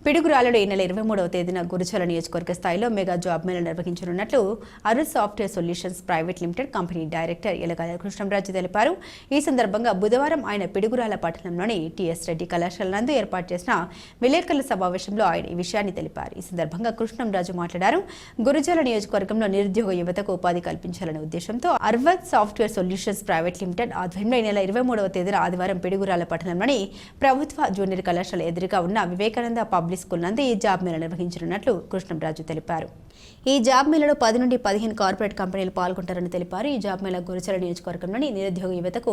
పిడుగురాలలో ఈ నెల 23వ తేదీన గురుజాల నియోజకవర్గ స్థాయిలో మెగా జాబ్ మేళా నిర్వహించనున్నట్లు Arun software solutions private limited company director Elagala Krishnamraju తెలిపారు. ఈ సందర్భంగా బుధవారం ఆయన పిడుగురాల పట్టణంలోని టీఎస్ రెడ్డి కళాశాల నందు ఏర్పాటు చేసిన విలేకరుల సమావేశంలో ఆయన ఈ విషయాన్ని తెలిపారు. ఈ సందర్భంగా కృష్ణంరాజు మాట్లాడారు. గురుజాల నియోజకవర్గంలో నిరుద్యోగ యువతకు ఉపాధి కల్పించాలనే ఉద్దేశంతో Arun software solutions private limited ఆధ్వర్యంలో ఈ నెల 23వ తేదీన ఆదివారం పిడుగురాల పట్టణంలోని ప్రభుత్వ జూనియర్ కళాశాల ఎదురుగా ఉన్న వివేకానంద పబ్లిక్ స్కూల్ నందు ఈ జాబ్ మేళా నిర్వహించనున్నట్లు కృష్ణంరాజు తెలిపారు. ఈ జాబ్ మేళాలో 10 నుండి 15 కార్పొరేట్ కంపెనీలు పాల్గొంటారని తెలిపారు. ఈ జాబ్ మేళా గురుజాల నియోజకవర్గంలోని నిరుద్యోగ యువతకు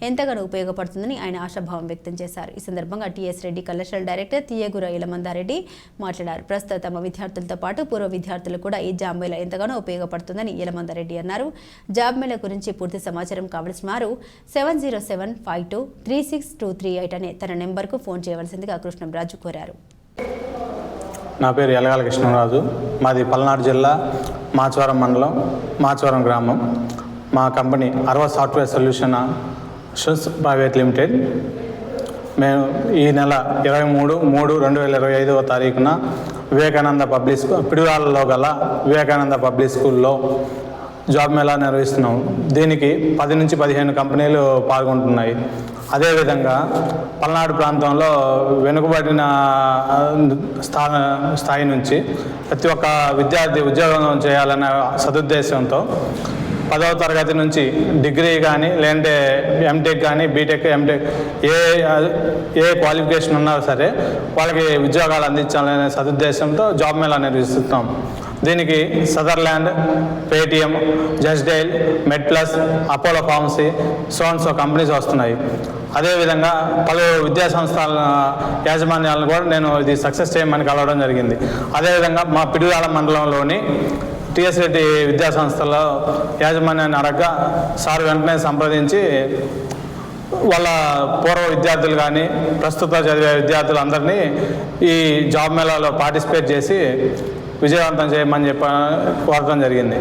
ఎంతగానో ఉపయోగపడుతుందని ఆయన ఆశాభావం వ్యక్తం చేశారు. ఈ సందర్భంగా టీఎస్ రెడ్డి కళాశాల డైరెక్టర్ తీయగుర ఇలమందారెడ్డి మాట్లాడారు. ప్రస్తుత తమ విద్యార్థులతో పాటు పూర్వ విద్యార్థులు కూడా ఈ జాబ్ మేళా ఎంతగానో ఉపయోగపడుతుందని ఇలమందారెడ్డి అన్నారు. జాబ్ మేళా గురించి పూర్తి సమాచారం కావలసిన వారు 7075236238 అనే తన నెంబర్కు ఫోన్ చేయవలసిందిగా కృష్ణంరాజు కోరారు. నా పేరు ఎలగాల కృష్ణరాజు. మాది పల్నాడు జిల్లా మాచవరం మండలం మాచవరం గ్రామం. మా company Arun software solutions private limited. మేము ఈ నెల 23/3/2025 తారీఖున వివేకానంద పబ్లిక్ స్కూల్ పిడుగురాలలో గల వివేకానంద పబ్లిక్ స్కూల్లో జాబ్ మేళా నిర్వహిస్తున్నాము. దీనికి 10 నుంచి 15 కంపెనీలు పాల్గొంటున్నాయి. అదేవిధంగా పల్నాడు ప్రాంతంలో వెనుకబడిన స్థాయి నుంచి ప్రతి ఒక్క విద్యార్థి ఉద్యోగం చేయాలనే సదుద్దేశంతో 10వ తరగతి నుంచి డిగ్రీ కానీ లేదంటే ఎంటెక్ కానీ బీటెక్ ఎంటెక్ ఏ క్వాలిఫికేషన్ ఉన్నా సరే వాళ్ళకి ఉద్యోగాలు అందించాలనే సదుద్దేశంతో జాబ్ మేళా నిర్వహిస్తున్నాం. దీనికి Sutherland, Paytm, Just Dial, Med Plus, Apollo Pharmacy, so companies వస్తున్నాయి. అదేవిధంగా పలు విద్యా సంస్థల యాజమాన్యాలను కూడా నేను ఇది సక్సెస్ చేయమని కలవడం జరిగింది. అదేవిధంగా మా పిడుగురాల మండలంలోని టీఎస్ రెడ్డి విద్యా సంస్థలో యాజమాన్యాన్ని అడగ సార్ వెంటనే సంప్రదించి వాళ్ళ పూర్వ విద్యార్థులు కానీ ప్రస్తుత చదివే విద్యార్థులందరినీ ఈ జాబ్ మేళాలో పార్టిసిపేట్ చేసి విజయవంతం చేయమని కోరడం జరిగింది.